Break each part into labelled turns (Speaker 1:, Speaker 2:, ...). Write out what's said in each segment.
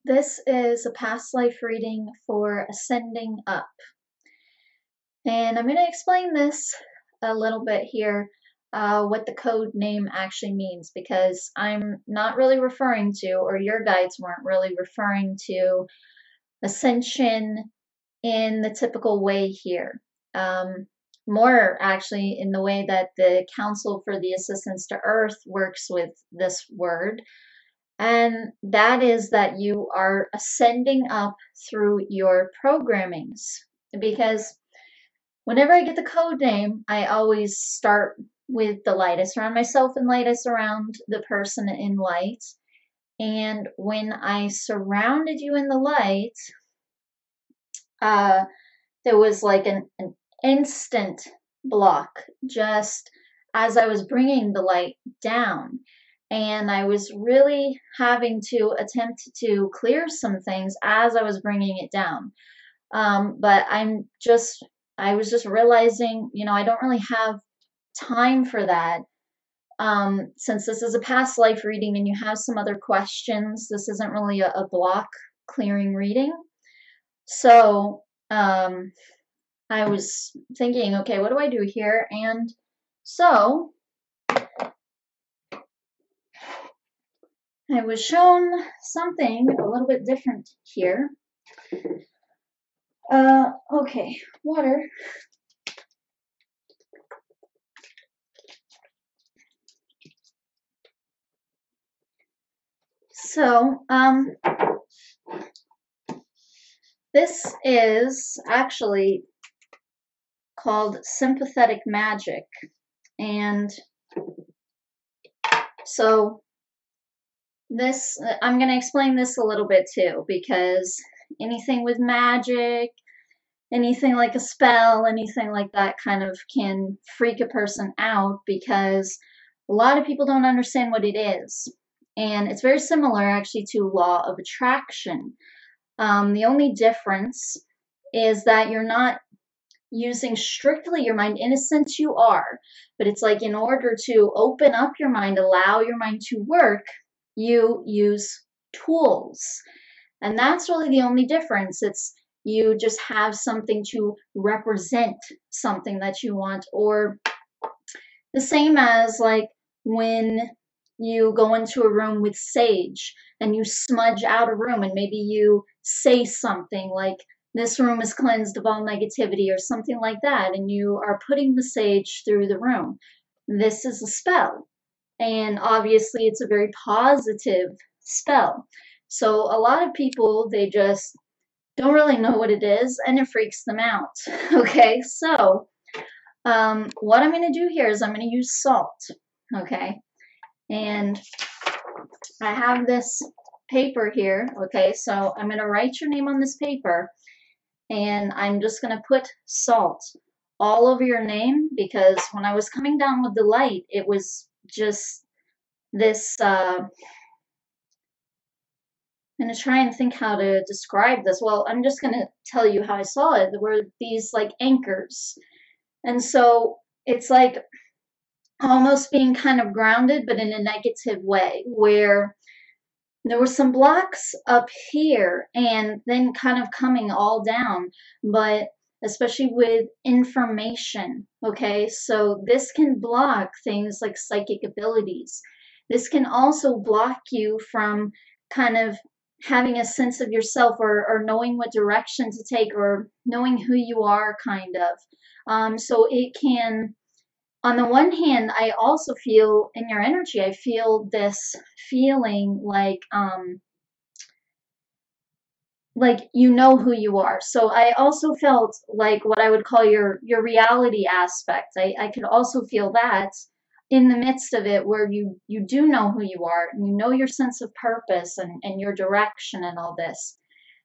Speaker 1: This is a past life reading for Ascending Up. And I'm going to explain this a little bit here, what the code name actually means, because I'm not really referring to, or your guides weren't really referring to, ascension in the typical way here. More actually in the way that the Council for the Assistance to Earth works with this word. And that is that you are ascending up through your programmings. Because whenever I get the code name, I always start with the light. I surround myself in light, I surround the person in light. And when I surrounded you in the light, there was like an instant block just as I was bringing the light down. And I was really having to attempt to clear some things as I was bringing it down. But I was just realizing, I don't really have time for that. Since this is a past life reading and you have some other questions, this isn't really a block clearing reading. So, I was thinking, okay, what do I do here? And so I was shown something a little bit different here. Okay, water. So, this is actually called sympathetic magic. And so this, I'm going to explain this a little bit too, because anything with magic, anything like a spell, anything like that kind of can freak a person out, because a lot of people don't understand what it is. And it's very similar actually to law of attraction. The only difference is that you're not using strictly your mind. In a sense you are, but it's like in order to open up your mind, allow your mind to work, you use tools. And that's really the only difference. It's you just have something to represent something that you want, or the same as like when you go into a room with sage and you smudge out a room and maybe you say something like, this room is cleansed of all negativity or something like that, and you are putting the sage through the room. This is a spell, and obviously it's a very positive spell. So a lot of people, they just don't really know what it is and it freaks them out. Okay, so what I'm going to do here is I'm going to use salt. Okay, and I have this paper here. Okay, so I'm going to write your name on this paper, and I'm just going to put salt all over your name, because when I was coming down with the light, it was just this, I'm going to try and think how to describe this. Well, I'm just going to tell you how I saw it. There were these like anchors. And so it's like almost being kind of grounded, but in a negative way, where there were some blocks up here and then kind of coming all down, but especially with information. Okay, so this can block things like psychic abilities. This can also block you from kind of having a sense of yourself, or knowing what direction to take, or knowing who you are, kind of. So it can, on the one hand, I also feel in your energy, I feel this feeling like you know who you are. So I also felt like what I would call your reality aspect. I could also feel that in the midst of it, where you do know who you are, and you know your sense of purpose and your direction and all this.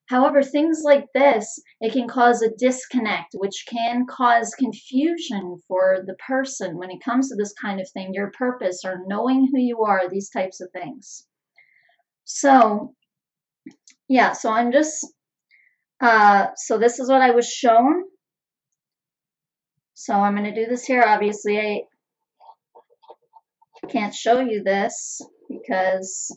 Speaker 1: However, things like this, it can cause a disconnect, which can cause confusion for the person when it comes to this kind of thing, your purpose or knowing who you are, these types of things. So, yeah, so I'm just, so this is what I was shown. So I'm going to do this here. Obviously, I can't show you this because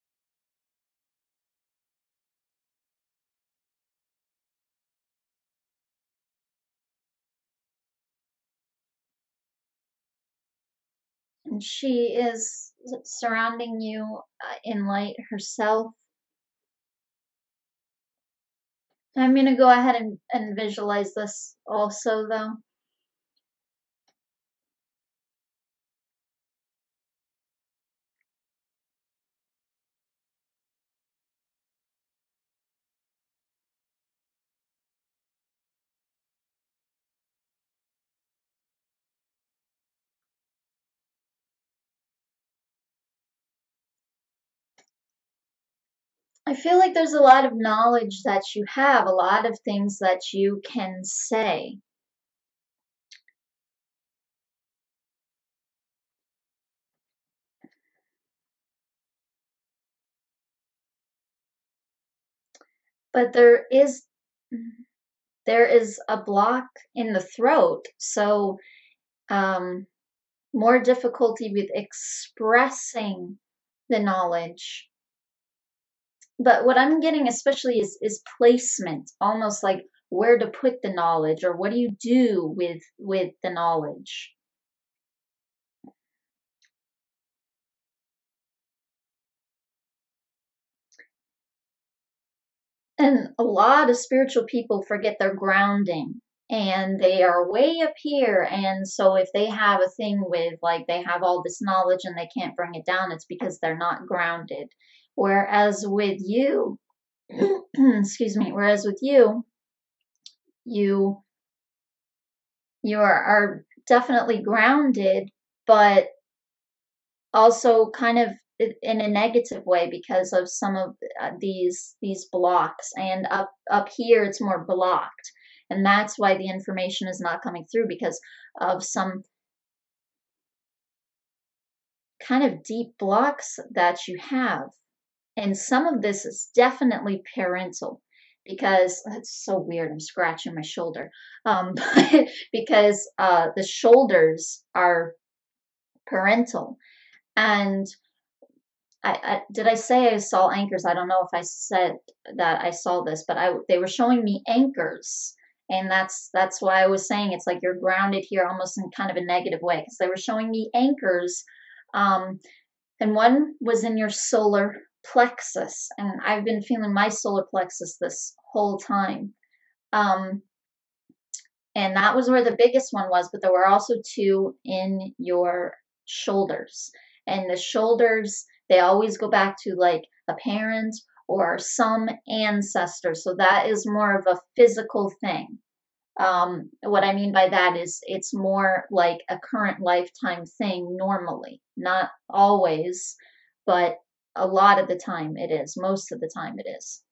Speaker 1: And she is surrounding you in light herself. I'm going to go ahead and visualize this also, though. I feel like there's a lot of knowledge that you have, a lot of things that you can say. But there is a block in the throat, so more difficulty with expressing the knowledge. But what I'm getting especially is placement, almost like where to put the knowledge, or what do you do with the knowledge. And a lot of spiritual people forget their grounding, and they are way up here. And so if they have a thing with, like, they have all this knowledge and they can't bring it down, it's because they're not grounded. Whereas with you, excuse me, whereas with you, you are definitely grounded, but also kind of in a negative way because of some of these blocks. And up here it's more blocked, and that's why the information is not coming through, because of some kind of deep blocks that you have. And some of this is definitely parental, because it's so weird, I'm scratching my shoulder, because the shoulders are parental. And did I say I saw anchors? I don't know if I said that I saw this, but they were showing me anchors, and that's why I was saying it's like you're grounded here, almost in kind of a negative way, because they were showing me anchors, and one was in your solar plexus, and I've been feeling my solar plexus this whole time, and that was where the biggest one was. But there were also two in your shoulders, and the shoulders, they always go back to like a parent or some ancestor, so that is more of a physical thing. What I mean by that is it's more like a current lifetime thing normally, not always, but a lot of the time it is. Most of the time it is.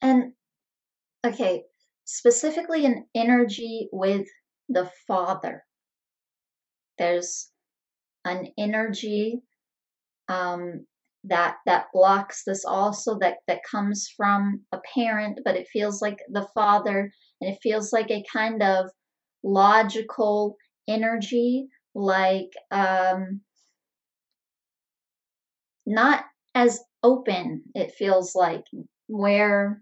Speaker 1: And okay, specifically an energy with the father. There's an energy that blocks this also, that comes from a parent, but it feels like the father, and it feels like a kind of logical energy, like not as open, it feels like, where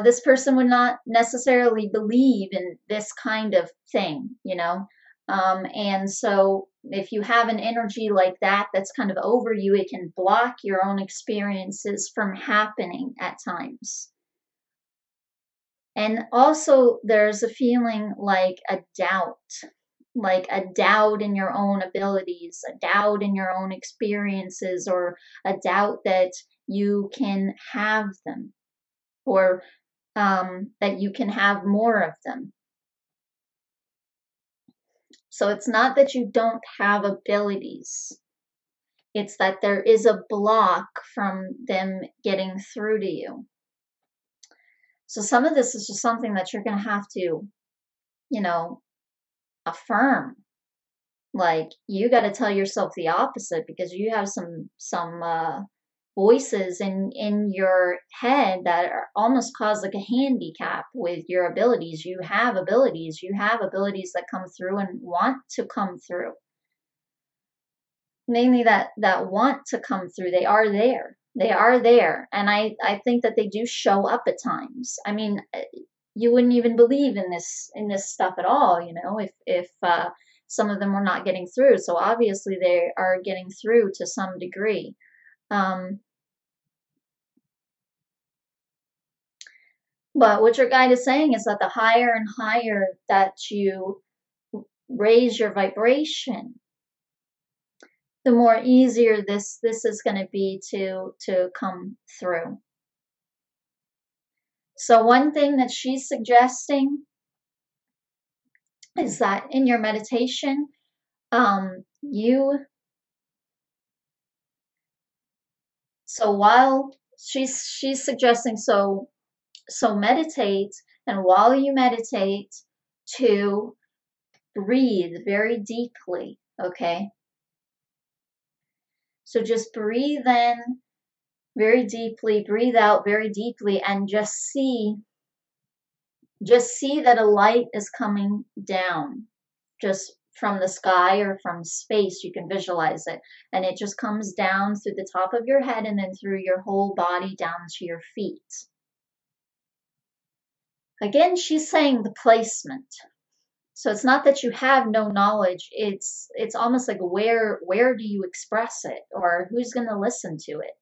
Speaker 1: this person would not necessarily believe in this kind of thing, you know? And so if you have an energy like that that's kind of over you, it can block your own experiences from happening at times. And also, there's a feeling like a doubt in your own abilities, a doubt in your own experiences, or a doubt that you can have them, or that you can have more of them. So it's not that you don't have abilities, it's that there is a block from them getting through to you. So some of this is just something that you're going to have to, affirm. Like, you got to tell yourself the opposite, because you have some voices in your head that are almost cause like a handicap with your abilities. You have abilities. You have abilities that come through and want to come through. Mainly that want to come through. They are there. They are there. And I think that they do show up at times. I mean, you wouldn't even believe in this stuff at all, if some of them were not getting through. So obviously they are getting through to some degree. But what your guide is saying is that the higher and higher that you raise your vibration, the more easier this is going to be to come through. So one thing that she's suggesting is that in your meditation, so while she's suggesting, so meditate, and while you meditate, to breathe very deeply, okay? So just breathe in very deeply, breathe out very deeply, and just see that a light is coming down, just from the sky or from space. You can visualize it, and it just comes down through the top of your head and then through your whole body down to your feet. Again, she's saying the placement. So it's not that you have no knowledge. It's almost like where do you express it, or who's going to listen to it?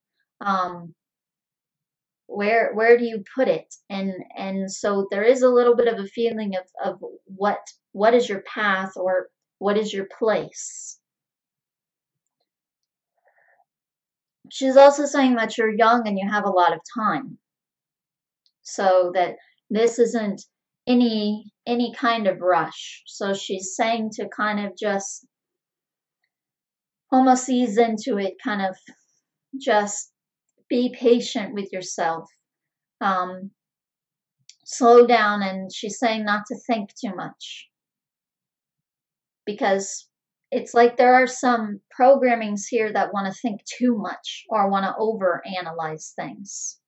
Speaker 1: Where do you put it? And so there is a little bit of a feeling of what is your path, or what is your place. She's also saying that you're young and you have a lot of time, so that this isn't any kind of rush. So she's saying to kind of just almost ease into it, kind of just be patient with yourself. Slow down, and she's saying not to think too much, because it's like there are some programmings here that want to think too much or want to overanalyze things.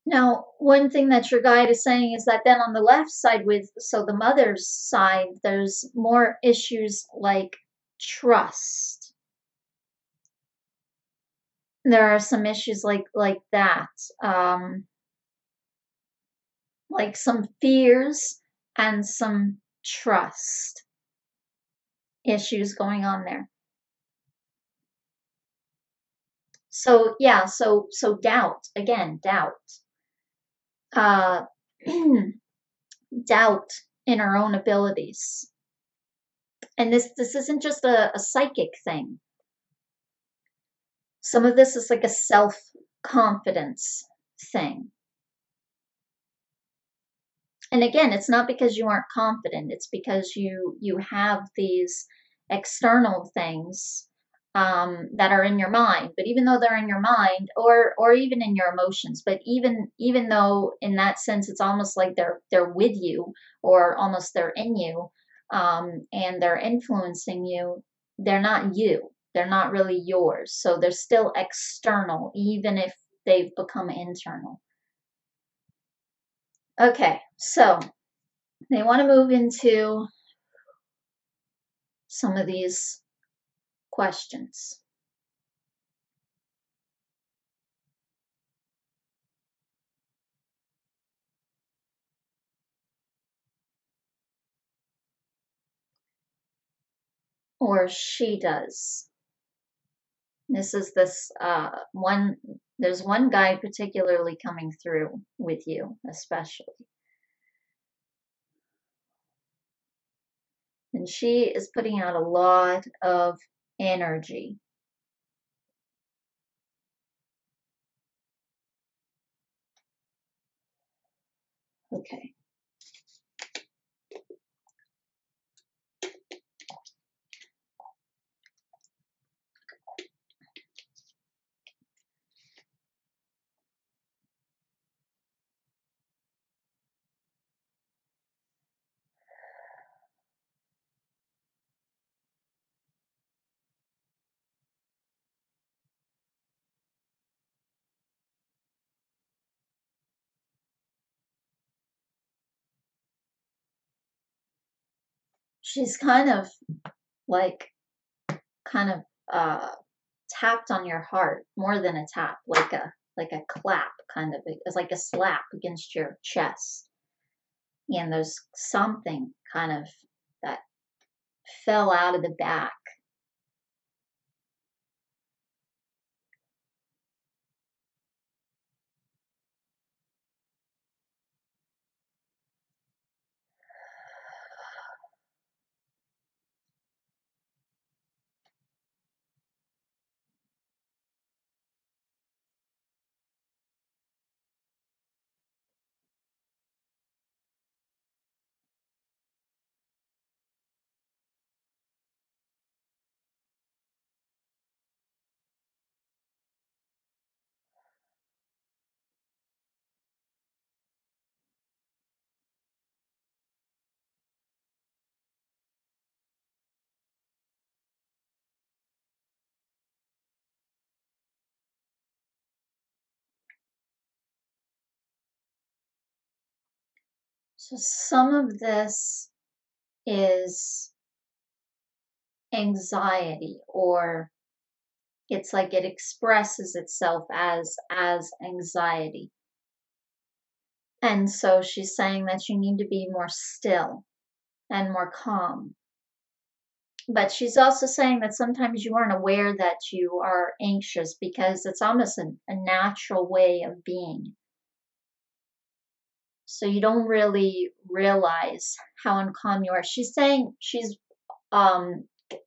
Speaker 1: Now, one thing that your guide is saying is that then on the left side, so the mother's side, there's more issues like trust. There are some issues like that, like some fears and some trust issues going on there. So yeah, so doubt, again, doubt. Doubt in our own abilities. And this isn't just a psychic thing. Some of this is like a self-confidence thing. And again, it's not because you aren't confident. It's because you have these external things that are in your mind. But even though they're in your mind, or even in your emotions, but even though in that sense it's almost like they're with you, or almost they're in you, and they're influencing you, they're not you. They're not really yours. So they're still external, even if they've become internal. Okay, so they want to move into some of these questions. Or she does. This is one, there's one guy particularly coming through with you, especially. And she is putting out a lot of energy. Okay. She's kind of like, kind of tapped on your heart, more than a tap, like a clap, kind of. It's like a slap against your chest. And there's something kind of that fell out of the back. So some of this is anxiety, or it's like it expresses itself as anxiety. And so she's saying that you need to be more still and more calm. But she's also saying that sometimes you aren't aware that you are anxious because it's almost a natural way of being. So you don't really realize how uncalm you are. She's saying she's um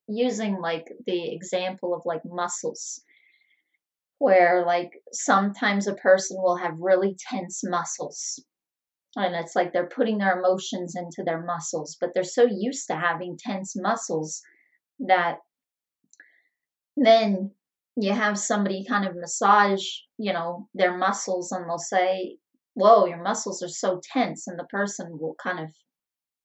Speaker 1: using like the example of like muscles, where like sometimes a person will have really tense muscles, and it's like they're putting their emotions into their muscles, but they're so used to having tense muscles that then you have somebody kind of massage, their muscles, and they'll say, whoa, your muscles are so tense, and the person will kind of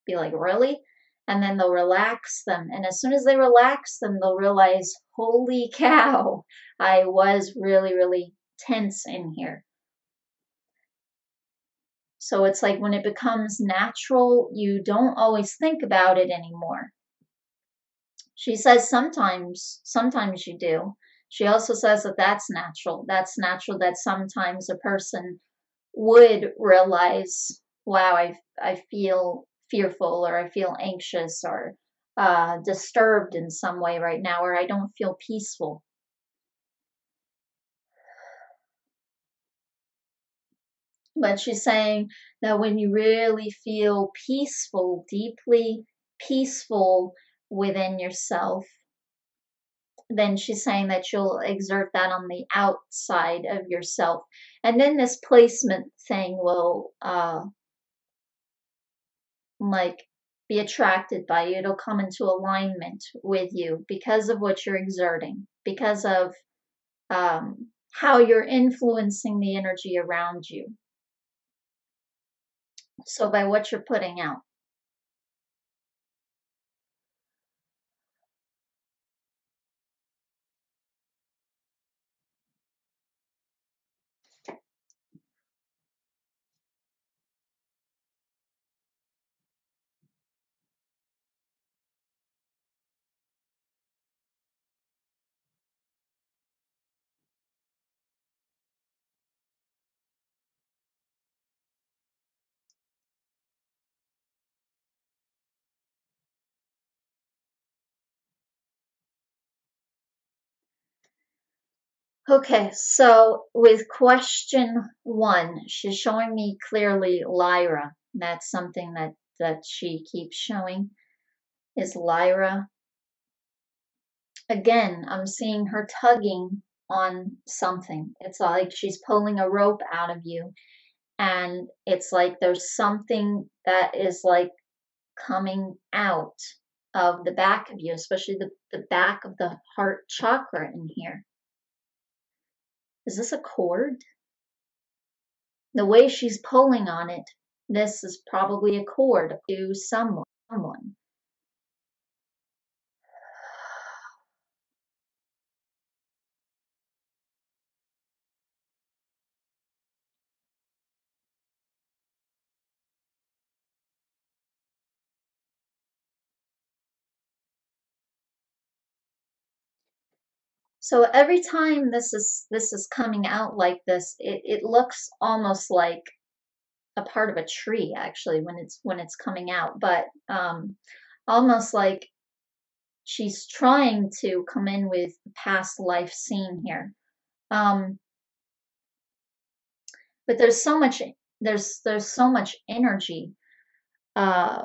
Speaker 1: be like, really? And then they'll relax them. And as soon as they relax them, they'll realize, holy cow, I was really, really tense in here. So it's like when it becomes natural, you don't always think about it anymore. She says sometimes you do. She also says that that's natural. That's natural that sometimes a person would realize, wow, I feel fearful, or I feel anxious, or disturbed in some way right now, or I don't feel peaceful. But she's saying that when you really feel peaceful, deeply peaceful within yourself, then she's saying that you'll exert that on the outside of yourself. And then this placement thing will like be attracted by you. It'll come into alignment with you because of what you're exerting, because of how you're influencing the energy around you. So by what you're putting out. Okay, so with question 1, she's showing me clearly Lyra. That's something that she keeps showing is Lyra. Again, I'm seeing her tugging on something. It's like she's pulling a rope out of you, and it's like there's something that is like coming out of the back of you, especially the back of the heart chakra in here. Is this a cord? The way she's pulling on it, this is probably a cord to someone. So every time this is coming out like this, it looks almost like a part of a tree actually when it's coming out, but almost like she's trying to come in with past life scene here. But there's so much there's so much energy uh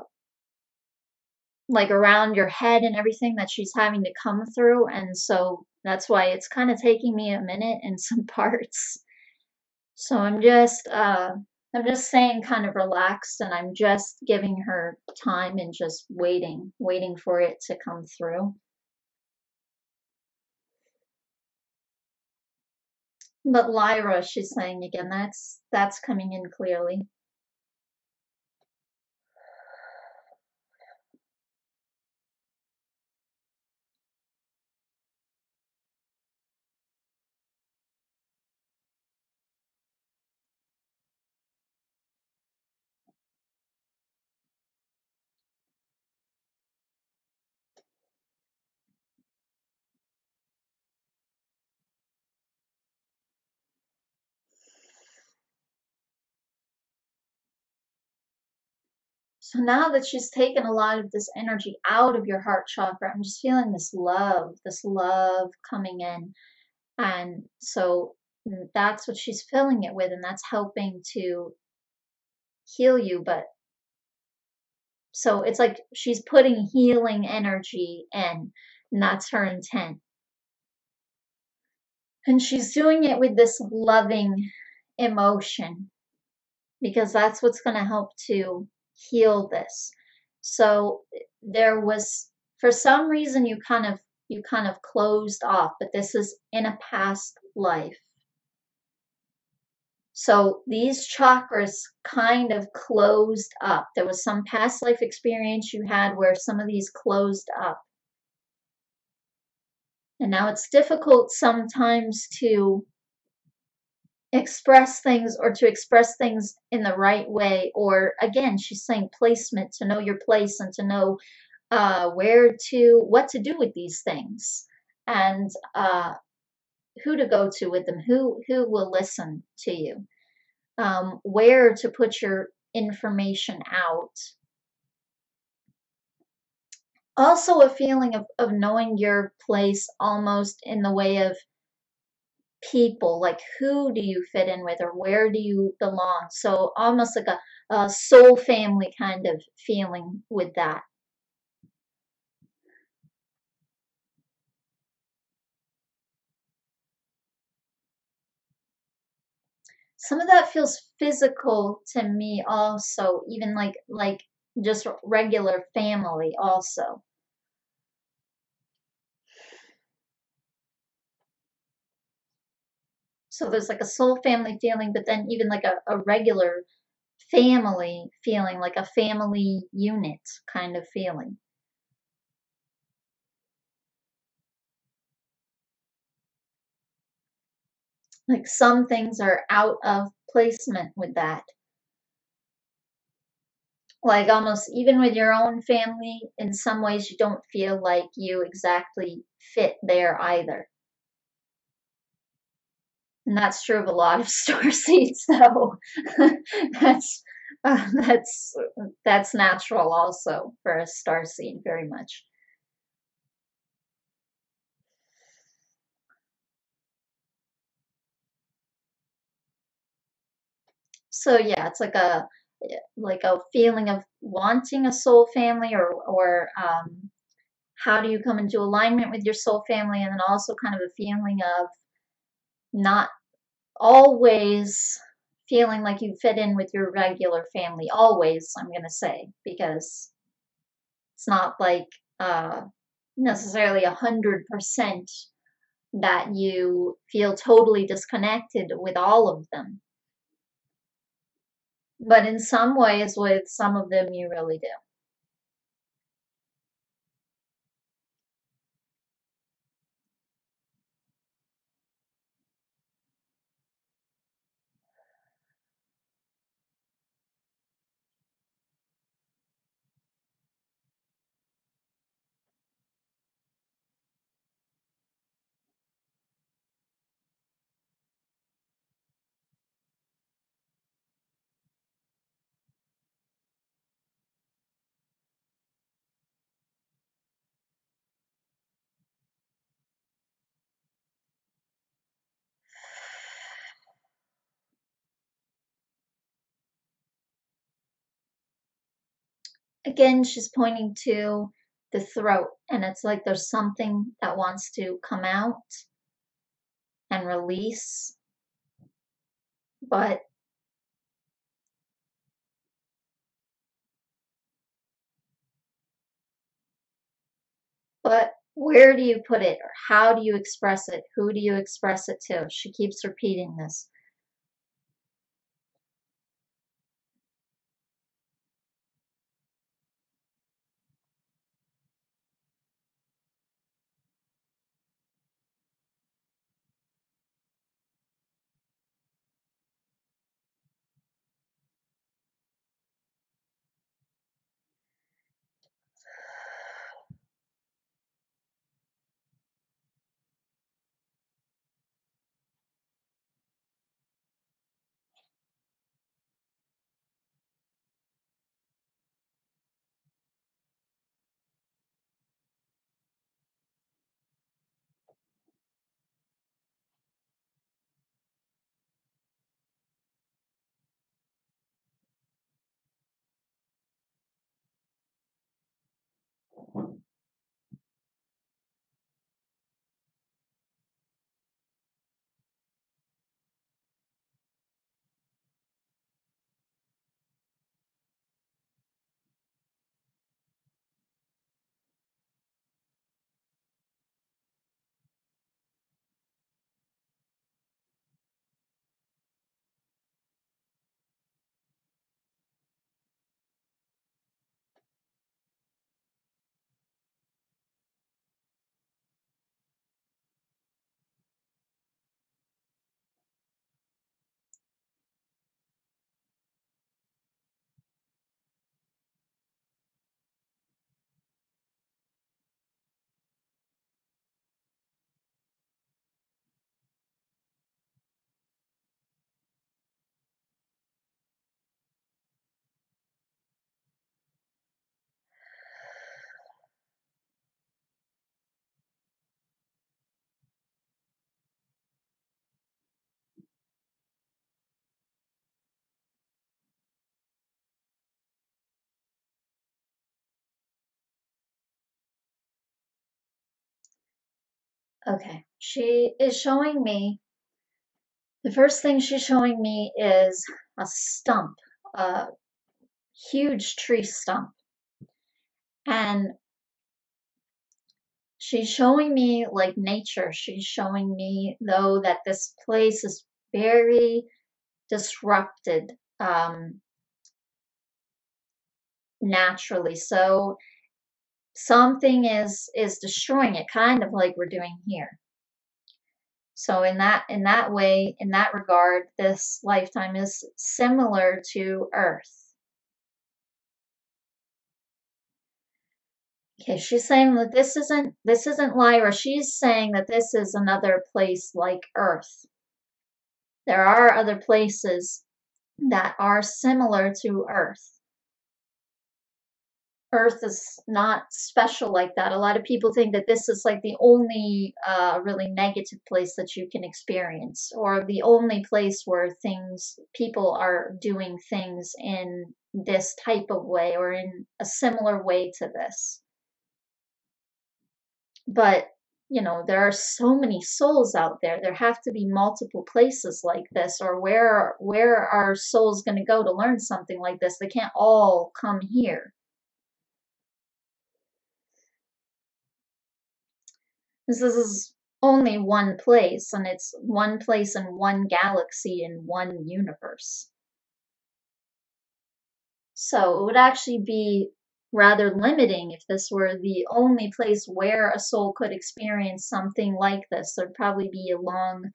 Speaker 1: like around your head and everything that she's having to come through, and so that's why it's kind of taking me a minute in some parts. So I'm just staying kind of relaxed, and I'm just giving her time and just waiting for it to come through. But Lyra, she's saying again, that's coming in clearly. So now that she's taken a lot of this energy out of your heart chakra, I'm just feeling this love coming in. And so that's what she's filling it with, and that's helping to heal you. But so it's like she's putting healing energy in, and that's her intent. And she's doing it with this loving emotion because that's what's going to help to heal this. So there was, for some reason, you kind of closed off, but this is in a past life. So these chakras kind of closed up. There was some past life experience you had where some of these closed up. And now it's difficult sometimes to express things or to express things in the right way. Or again, she's saying placement, to know your place and to know what to do with these things, and who to go to with them, who will listen to you, where to put your information out. Also a feeling of knowing your place almost in the way of people, like who do you fit in with or where do you belong. So almost like a soul family kind of feeling with that. Some of that feels physical to me also, even like just regular family also. So there's like a soul family feeling, but then even like a regular family feeling, like a family unit kind of feeling. Like some things are out of placement with that. Like almost even with your own family, in some ways you don't feel like you exactly fit there either. And that's true of a lot of star seeds, though. that's that's natural also for a star seed, very much. So yeah, it's like a feeling of wanting a soul family, or how do you come into alignment with your soul family, and then also kind of a feeling of not always feeling like you fit in with your regular family always, I'm going to say, because it's not like necessarily 100% that you feel totally disconnected with all of them. But in some ways, with some of them, you really do. Again, she's pointing to the throat, and it's like there's something that wants to come out and release, but where do you put it, or how do you express it? Who do you express it to? She keeps repeating this. Okay, she is showing me, the first thing she's showing me is a stump, a huge tree stump. And she's showing me like nature. She's showing me, though, that this place is very disrupted naturally. So something is destroying it, kind of like we're doing here. So in that way, in that regard, this lifetime is similar to Earth. Okay, she's saying that this isn't Lyra. She's saying that this is another place like Earth. There are other places that are similar to Earth. Earth is not special like that. A lot of people think that this is like the only really negative place that you can experience, or the only place where people are doing things in this type of way or in a similar way to this. But there are so many souls out there. There have to be multiple places like this, or where are souls going to go to learn something like this? They can't all come here. This is only one place, and it's one place in one galaxy in one universe. So it would actually be rather limiting if this were the only place where a soul could experience something like this. There'd probably be a long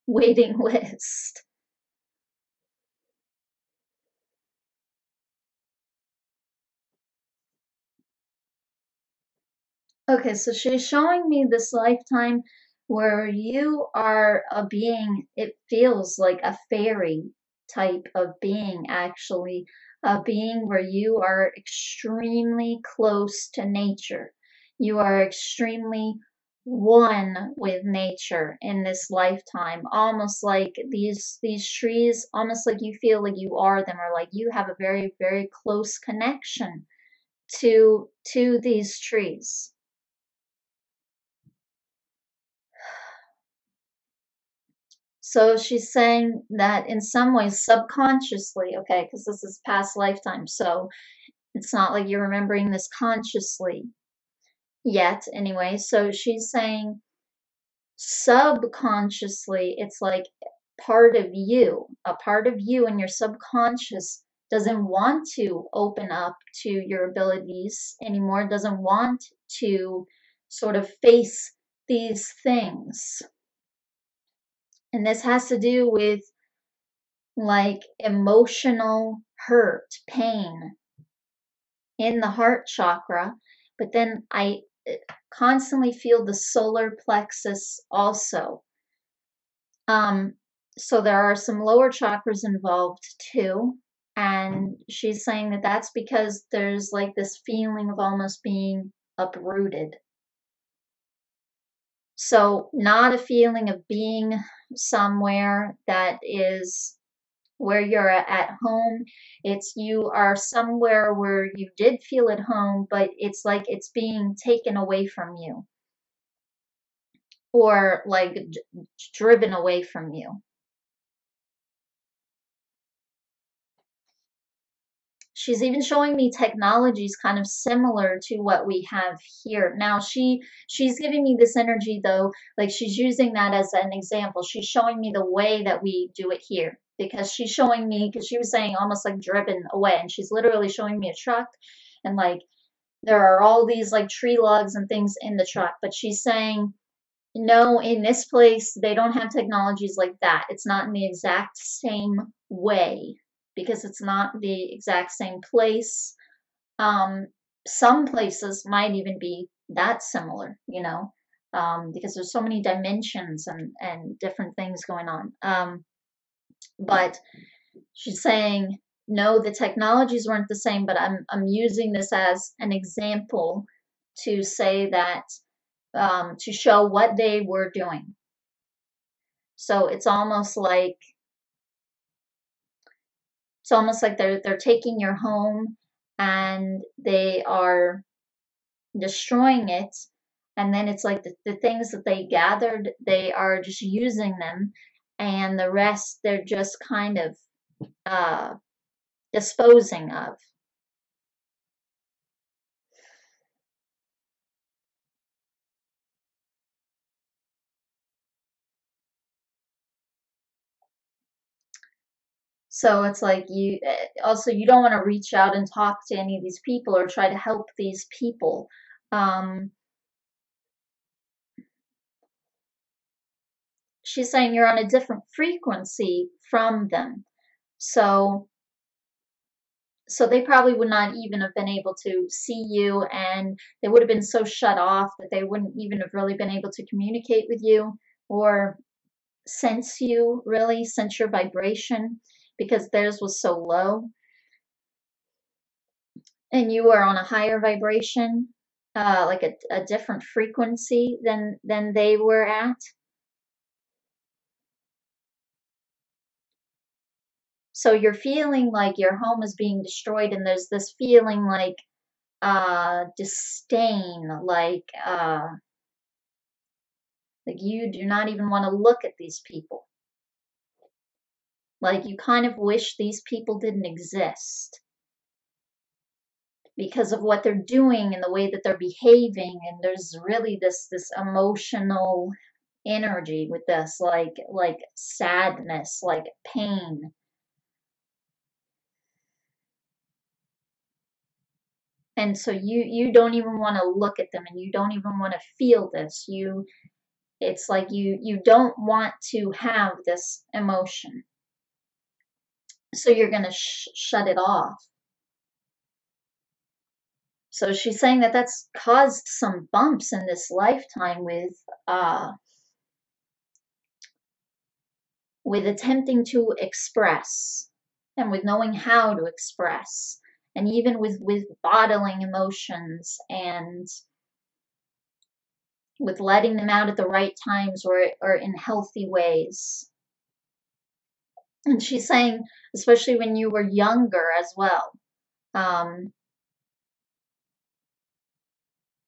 Speaker 1: waiting list. Okay, so she's showing me this lifetime where you are a being, it feels like a fairy type of being, actually. A being where you are extremely close to nature. You are extremely one with nature in this lifetime. Almost like these trees, almost like you feel like you are them, or like you have a very, very close connection to these trees. So she's saying that in some ways, subconsciously, okay, because this is past lifetime, so it's not like you're remembering this consciously yet, anyway. So she's saying subconsciously, it's like a part of you in your subconscious doesn't want to open up to your abilities anymore, doesn't want to sort of face these things. And this has to do with like emotional hurt, pain in the heart chakra, but then I constantly feel the solar plexus also. So there are some lower chakras involved too, and she's saying that that's because there's like this feeling of almost being uprooted. So not a feeling of being somewhere that is where you're at home. It's you are somewhere where you did feel at home, but it's like it's being taken away from you, or like driven away from you. She's even showing me technologies kind of similar to what we have here. Now she's giving me this energy though, like she's using that as an example. She's showing me the way that we do it here, because she's showing me, because she was saying almost like driven away, and she's literally showing me a truck, and like there are all these like tree logs and things in the truck, but she's saying no, in this place they don't have technologies like that. It's not in the exact same way, because it's not the exact same place. um some places might even be that similar, because there's so many dimensions and different things going on. But she's saying no, the technologies weren't the same, but I'm using this as an example to say that, to show what they were doing. So it's almost like they're taking your home and they are destroying it, and then it's like the things that they gathered, they are just using them, and the rest they're just kind of uh, disposing of. So it's like you don't want to reach out and talk to any of these people or try to help these people. Um, she's saying you're on a different frequency from them. So they probably would not even have been able to see you, and they would have been so shut off that they wouldn't even have really been able to communicate with you or sense you, really sense your vibration, because theirs was so low and you are on a higher vibration, like a different frequency than they were at. So you're feeling like your home is being destroyed, and there's this feeling like disdain, like Like, you do not even want to look at these people. Like, you kind of wish these people didn't exist because of what they're doing and the way that they're behaving. And there's really this emotional energy with this, like sadness, like pain. And so you don't even want to look at them, and you don't even want to feel this. It's like you don't want to have this emotion. So you're going to shut it off. So she's saying that that's caused some bumps in this lifetime with attempting to express, and with knowing how to express, and even with bottling emotions, and with letting them out at the right times, or in healthy ways. And she's saying, especially when you were younger as well.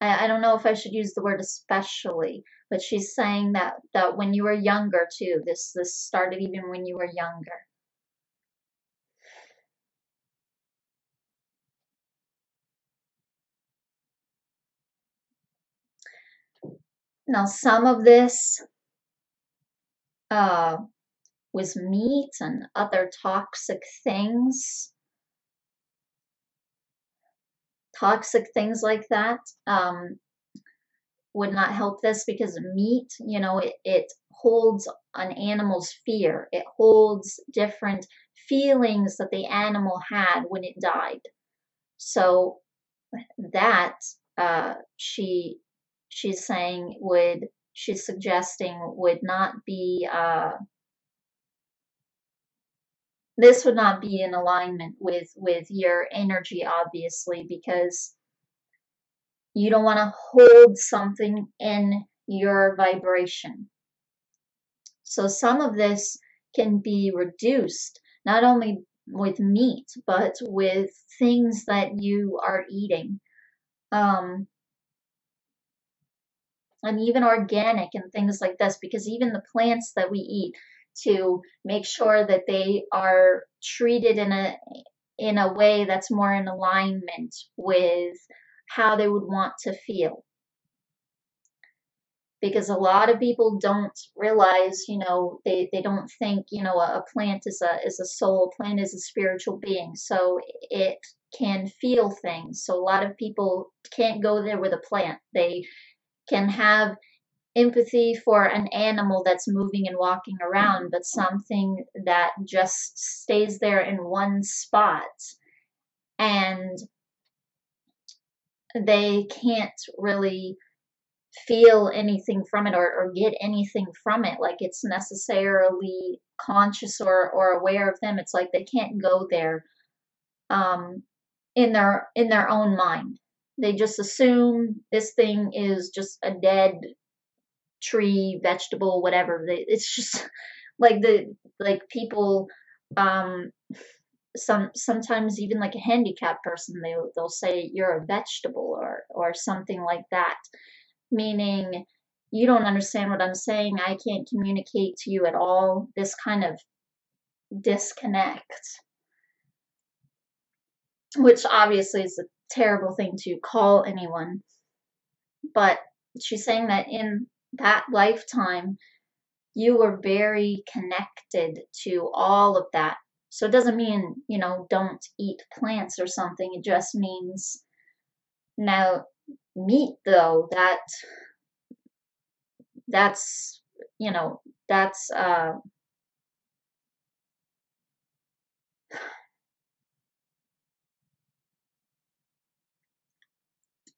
Speaker 1: I don't know if I should use the word especially, but she's saying that when you were younger too, this started even when you were younger. Now, some of this was meat and other toxic things like that, would not help this, because meat, it holds an animal's fear. It holds different feelings that the animal had when it died. So that she's saying she's suggesting would not be this would not be in alignment with your energy, obviously, because you don't want to hold something in your vibration. So some of this can be reduced, not only with meat, but with things that you are eating. And even organic and things like this, because even the plants that we eat, to make sure that they are treated in a way that's more in alignment with how they would want to feel. Because a lot of people don't realize, they don't think, a plant is a soul, a plant is a spiritual being, so it can feel things. So a lot of people can't go there with a plant. They can have empathy for an animal that's moving and walking around, but something that just stays there in one spot, and they can't really feel anything from it, or get anything from it, like it's necessarily conscious or aware of them. It's like they can't go there in their own mind. They just assume this thing is just a dead tree, vegetable, whatever. It's just like people, sometimes even like a handicapped person, they'll say you're a vegetable, or something like that, meaning you don't understand what I'm saying. I can't communicate to you at all. This kind of disconnect, which obviously is a terrible thing to call anyone. But she's saying that in that lifetime, you were very connected to all of that. So it doesn't mean, don't eat plants or something. It just means, now, meat, though, that's, that's,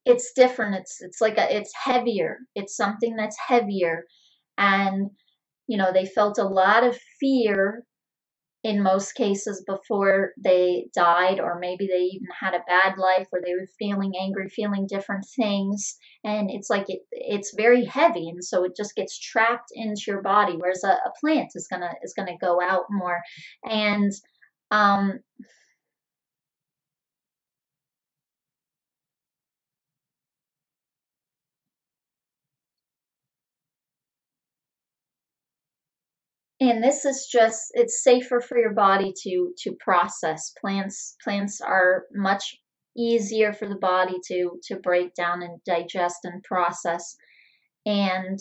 Speaker 1: it's different. It's like it's heavier. It's something that's heavier. And, they felt a lot of fear in most cases before they died, or maybe they even had a bad life where they were feeling angry, feeling different things, and it's like it's very heavy, and so it just gets trapped into your body, whereas a plant is gonna go out more. And um And this is just, it's safer for your body to process. Plants are much easier for the body to break down and digest and process. And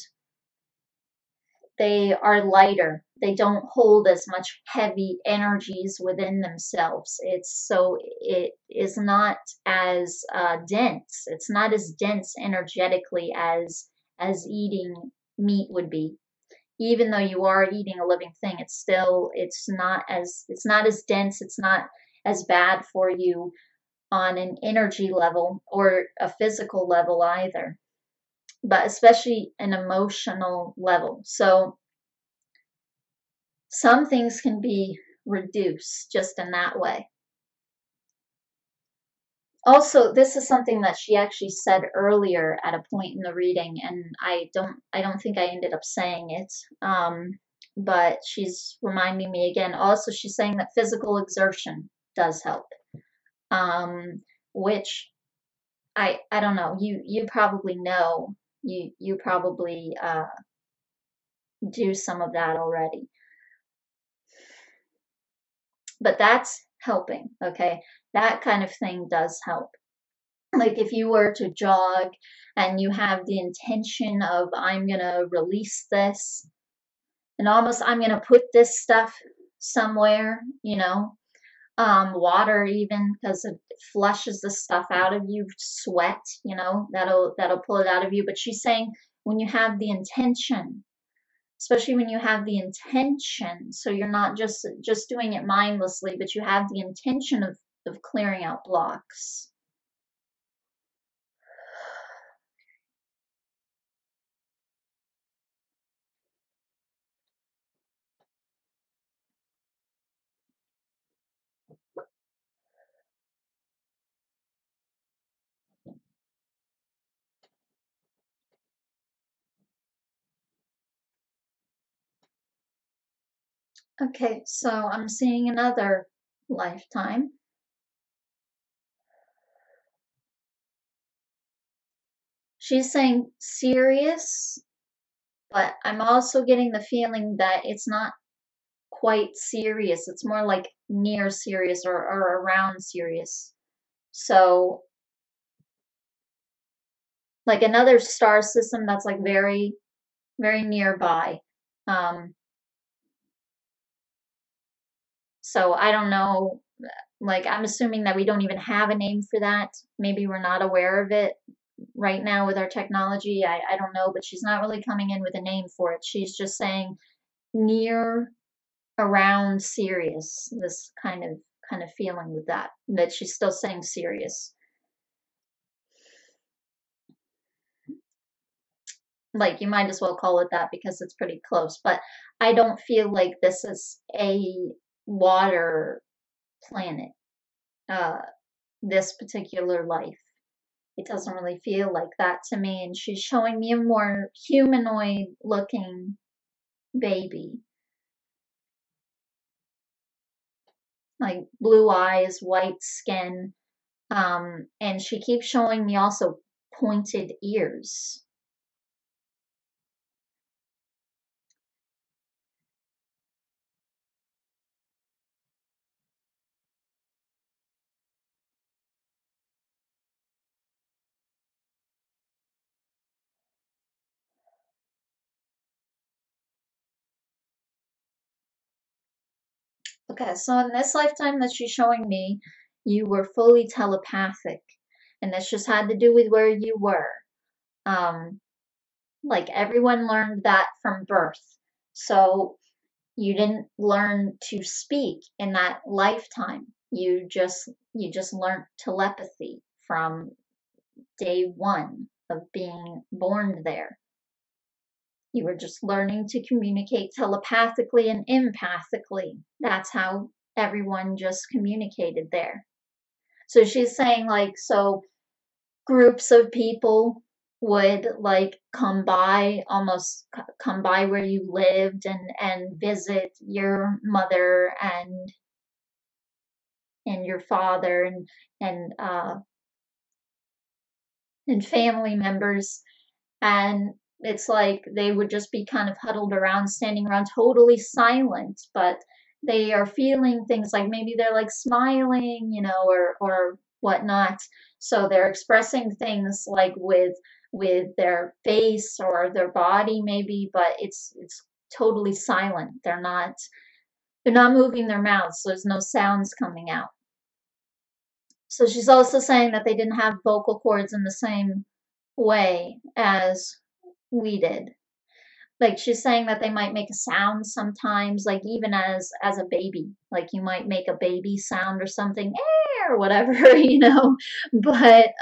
Speaker 1: they are lighter. They don't hold as much heavy energies within themselves. It is not as dense. It's not as dense energetically as eating meat would be. Even though you are eating a living thing, it's not as dense. It's not as bad for you on an energy level or a physical level either, but especially an emotional level. So some things can be reduced just in that way. Also, this is something that she actually said earlier at a point in the reading, and I don't think I ended up saying it. But she's reminding me again. Also, she's saying that physical exertion does help. Which I don't know. You probably know. You probably do some of that already. But that's helping, okay? That kind of thing does help. Like if you were to jog and you have the intention of, I'm gonna release this, and almost I'm gonna put this stuff somewhere, water even, because it flushes the stuff out of you, sweat, that'll pull it out of you. But she's saying when you have the intention, especially when you have the intention, so you're not just doing it mindlessly, but you have the intention of clearing out blocks. Okay, so I'm seeing another lifetime. She's saying serious, but I'm also getting the feeling that it's not quite serious. It's more like near serious or around serious. So, like another star system that's like very, very nearby. So I don't know. Like, I'm assuming that we don't even have a name for that. Maybe we're not aware of it right now with our technology. I don't know, but she's not really coming in with a name for it. She's just saying near, around, serious. This kind of feeling with that she's still saying serious. Like you might as well call it that because it's pretty close. But I don't feel like this is a water planet. This particular life. It doesn't really feel like that to me. And she's showing me a more humanoid looking baby. Like blue eyes, white skin. And she keeps showing me also pointed ears. Okay, so in this lifetime that she's showing me, you were fully telepathic. And this just had to do with where you were. Um, like everyone learned that from birth. So you didn't learn to speak in that lifetime. You just learned telepathy from day one of being born there. You were just learning to communicate telepathically and empathically. That's how everyone just communicated there. So she's saying, like, so groups of people would like almost come by where you lived and visit your mother and your father and and family members, and it's like they would just be kind of huddled around, standing around, totally silent, but they are feeling things, like maybe they're like smiling, or whatnot. So they're expressing things like with their face or their body maybe, but it's totally silent. They're not moving their mouths, so there's no sounds coming out. So she's also saying that they didn't have vocal cords in the same way as we did. Like, she's saying that they might make a sound sometimes, like even as a baby, like you might make a baby sound or something, or whatever, but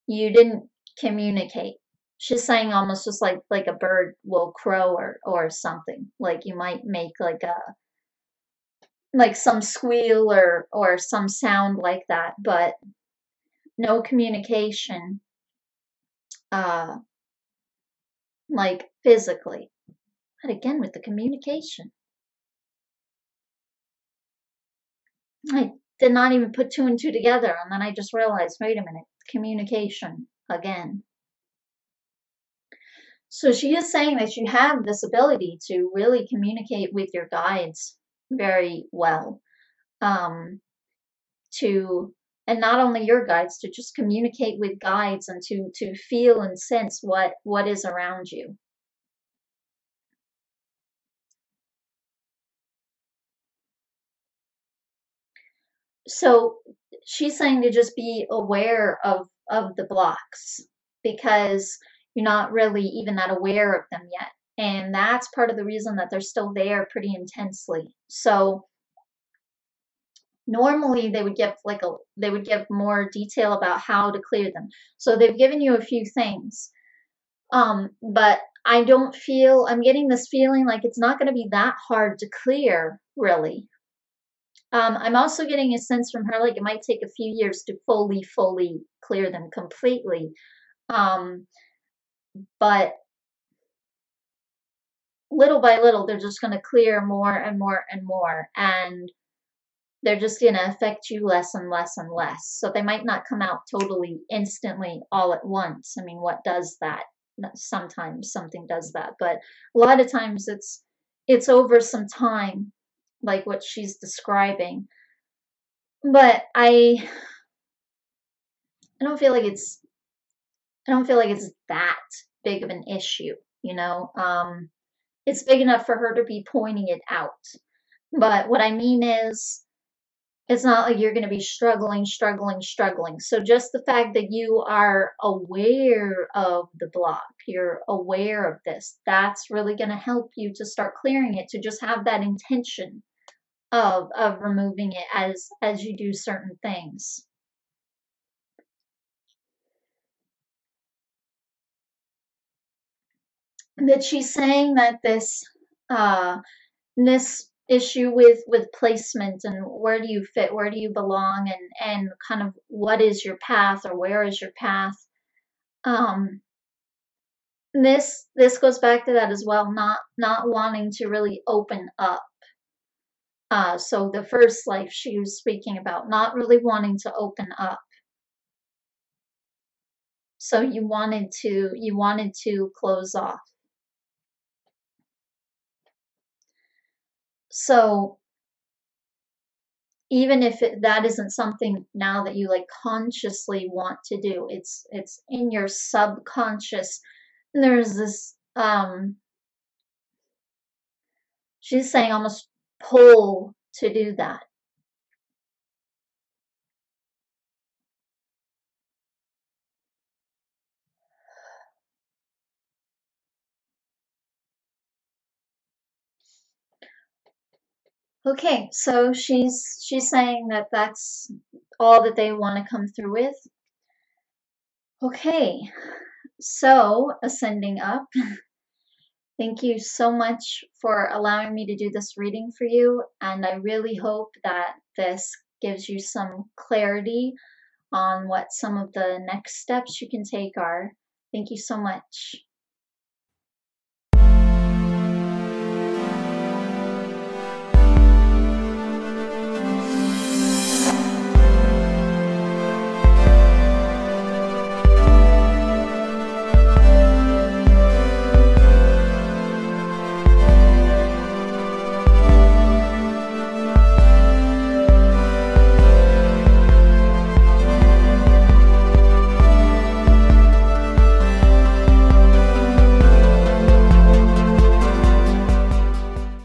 Speaker 1: you didn't communicate. She's saying almost just like a bird will crow or something. Like you might make like some squeal or some sound like that, but no communication, uh like physically. But again, with the communication, I did not even put two and two together, and then I just realized, wait a minute, communication again. So she is saying that you have this ability to really communicate with your guides very well. Um, to and not only your guides, to just communicate with guides and to feel and sense what is around you. So she's saying to just be aware of the blocks, because you're not really even that aware of them yet, and that's part of the reason that they're still there pretty intensely. So normally they would give more detail about how to clear them. So they've given you a few things, but I'm getting this feeling like it's not going to be that hard to clear, really. I'm also getting a sense from her like it might take a few years to fully clear them completely. Um, but little by little, they're just going to clear more and more and more, and they're just going to affect you less and less and less. So they might not come out totally instantly all at once. I mean, what does that? Sometimes something does that, but a lot of times it's over some time, like what she's describing. But I don't feel like it's I don't feel like it's that big of an issue. It's big enough for her to be pointing it out. But what I mean is, it's not like you're going to be struggling. So just the fact that you are aware of the block, you're aware of this, that's really going to help you to start clearing it, to just have that intention of removing it as you do certain things. That she's saying that uh, this issue with placement and where do you fit, where do you belong, and kind of what is your path, or where is your path. Um, this goes back to that as well, not wanting to really open up. So the first life she was speaking about, not really wanting to open up. So you wanted to close off. So even if that isn't something now that you like consciously want to do, it's in your subconscious. And there's this she's saying almost pull to do that. Okay, so she's saying that that's all that they want to come through with. Okay, so ascending up, thank you so much for allowing me to do this reading for you, and I really hope that this gives you some clarity on what some of the next steps you can take are. Thank you so much.